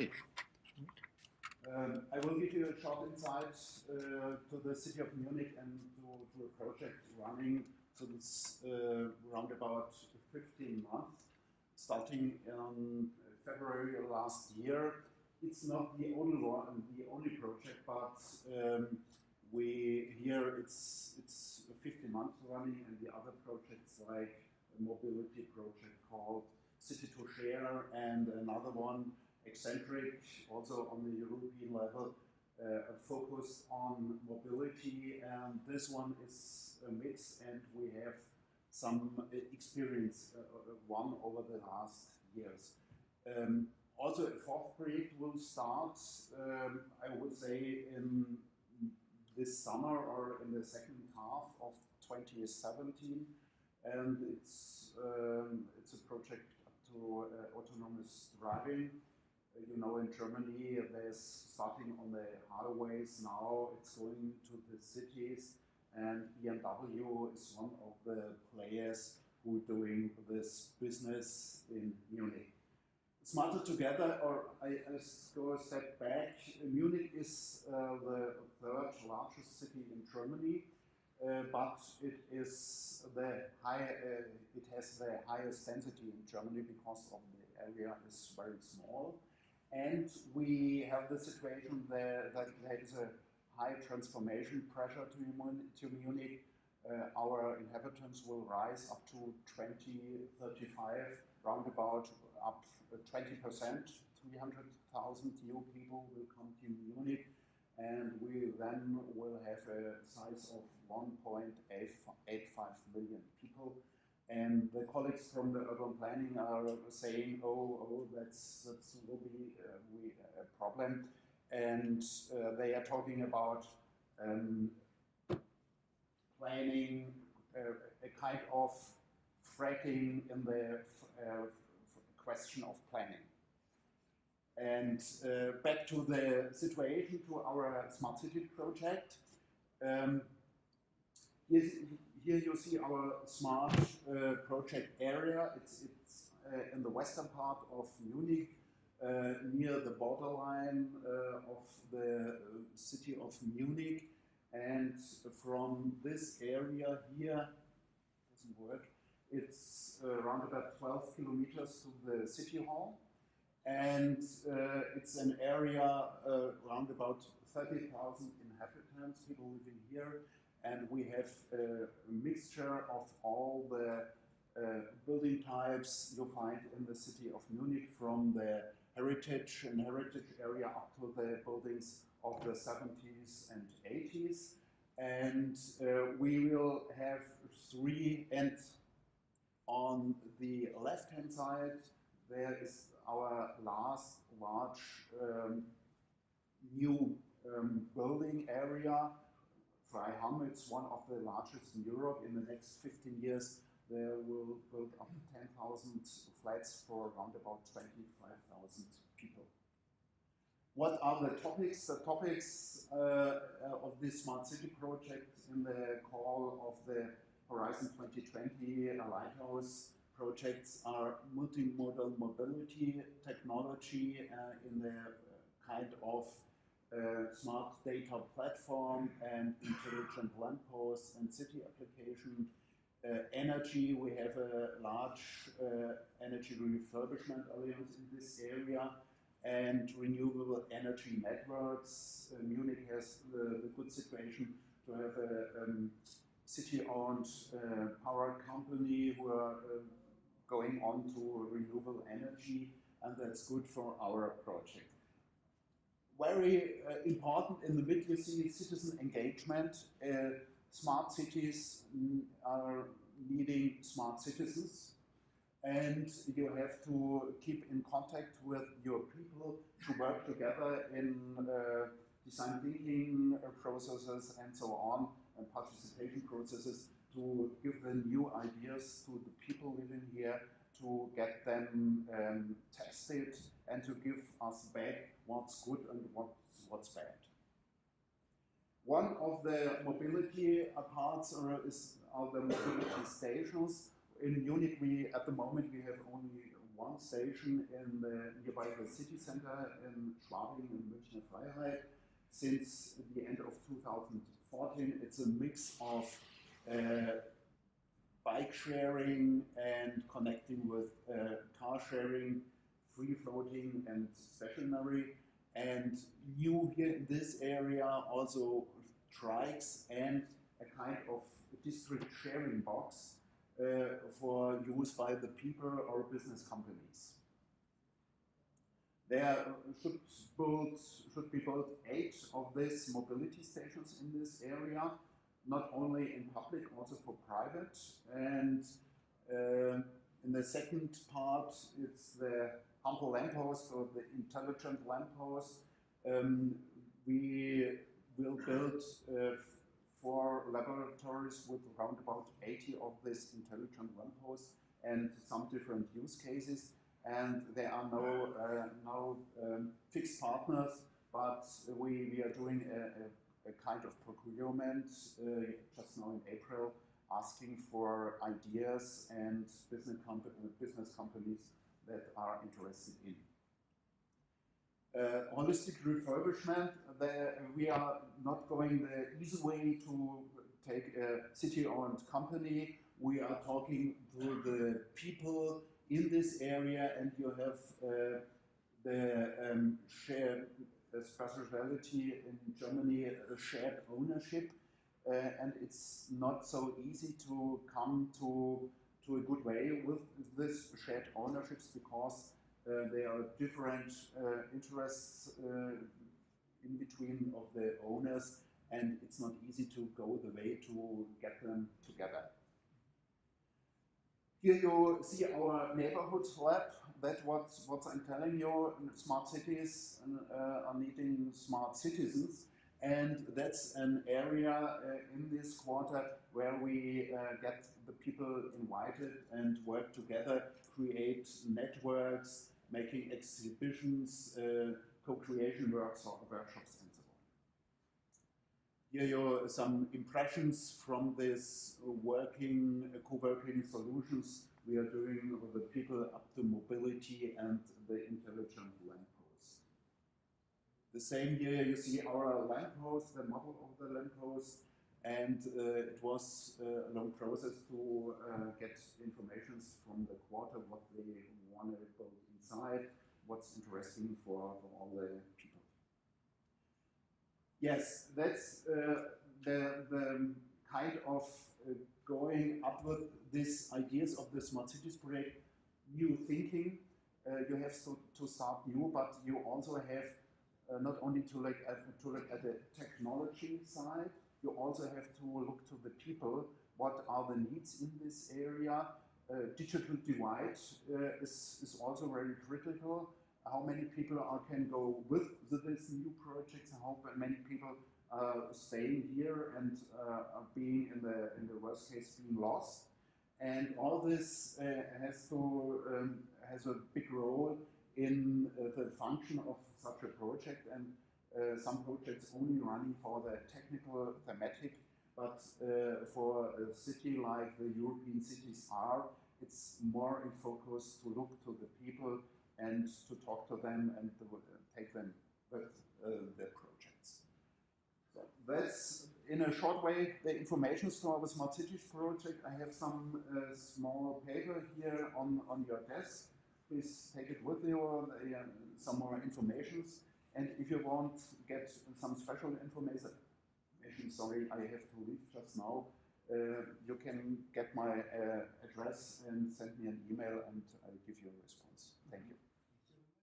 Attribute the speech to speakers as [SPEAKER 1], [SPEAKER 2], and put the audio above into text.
[SPEAKER 1] Okay. I will give you a short insight to the city of Munich and to a project running since around about 15 months, starting in February last year. It's not the only one, the only project, but it's 15 months running, and the other projects like a mobility project called City to Share, and another one, eccentric, also on the European level, focused on mobility, and this one is a mix, and we have some experience one over the last years. Also, a fourth project will start, I would say, in this summer or in the second half of 2017, and it's a project to autonomous driving. You know, in Germany, there's starting on the highways now, it's going to the cities, and BMW is one of the players who are doing this business in Munich. Smarter Together, or I go a step back, Munich is the third largest city in Germany, but it has the highest density in Germany because of the area is very small. And we have the situation that there is a high transformation pressure to Munich. Our inhabitants will rise up to 2035, round about up 20%, 300,000 new people will come to Munich, and we then will have a size of 1.85 million people. And the colleagues from the urban planning are saying, oh, that will be a problem. And they are talking about planning a kind of fracking in the question of planning. And back to the situation, to our smart city project. Here you see our smart project area. It's in the western part of Munich, near the borderline of the city of Munich. And from this area here, doesn't work, it's around about 12 kilometers to the city hall. And it's an area around about 30,000 inhabitants, people living here. And we have a mixture of all the building types you find in the city of Munich, from the heritage area up to the buildings of the 70s and 80s. And we will have three ends. On the left-hand side, there is our last large new building area. Freiham, it's one of the largest in Europe. In the next 15 years, there will build up to 10,000 flats for around about 25,000 people. What are the topics? The topics of this smart city project in the call of the Horizon 2020 Lighthouse projects are multimodal mobility technology in the kind of smart data platform and intelligent lampposts and city application. Energy, we have a large energy refurbishment alliance in this area, and renewable energy networks. Munich has the good situation to have a city-owned power company who are going on to renewable energy, and that's good for our project. Very important in the mid, you see citizen engagement. Smart cities are needing smart citizens, and you have to keep in contact with your people to work together in design thinking processes and so on, and participation processes to give them new ideas to the people living here, to get them tested, and to give us back what's good and what's bad. One of the mobility parts are the mobility stations. In Munich, at the moment, we have only one station in nearby the city center in Schwabing in Münchner Freiheit. Since the end of 2014, it's a mix of bike sharing and connecting with car sharing, free floating and stationary. And new here in this area also trikes and a kind of district sharing box for use by the people or business companies. There should be built 8 of these mobility stations in this area, not only in public, also for private. And in the second part, it's the humble lamppost or the intelligent lamppost. We will build 4 laboratories with around about 80 of these intelligent lampposts and some different use cases. And there are no fixed partners, but we are doing a kind of procurement just now in April, asking for ideas and business companies that are interested in. Holistic refurbishment, we are not going the easy way to take a city-owned company. We are talking to the people in this area, and you have the shared specialty in Germany, shared ownership, and it's not so easy to come to a good way with this shared ownerships because there are different interests in between of the owners, and it's not easy to go the way to get them together. Here you see our neighborhood lab. That's what I'm telling you. Smart cities are needing smart citizens, and that's an area in this quarter where we get the people invited and work together, create networks, making exhibitions, co-creation workshops, and so on. Here are some impressions from this co-working solutions we are doing with the people up to mobility and the intelligent lamppost. The same here you see our lamppost, the model of the lamppost, and it was a long process to get information from the quarter, what they want to build inside, what's interesting for all the people. Yes, that's the kind of going up with these ideas of the Smart Cities project, new thinking. You have to start new, but you also have not only to look at the technology side, you also have to look to the people. What are the needs in this area? Digital divide is also very critical. How many people can go with these new projects? How many people are staying here and are being in the worst case being lost? And all this has a big role in the function of such a project, and some projects only running for the technical thematic, but for a city like the European cities are, it's more in focus to look to the people and to talk to them and to take them with their projects. So that's, in a short way, the information for our Smart Cities project. I have some small paper here on your desk. Please take it with you, some more informations. And if you want to get some special information, sorry, I have to leave just now. You can get my address and send me an email, and I'll give you a response. Thank you.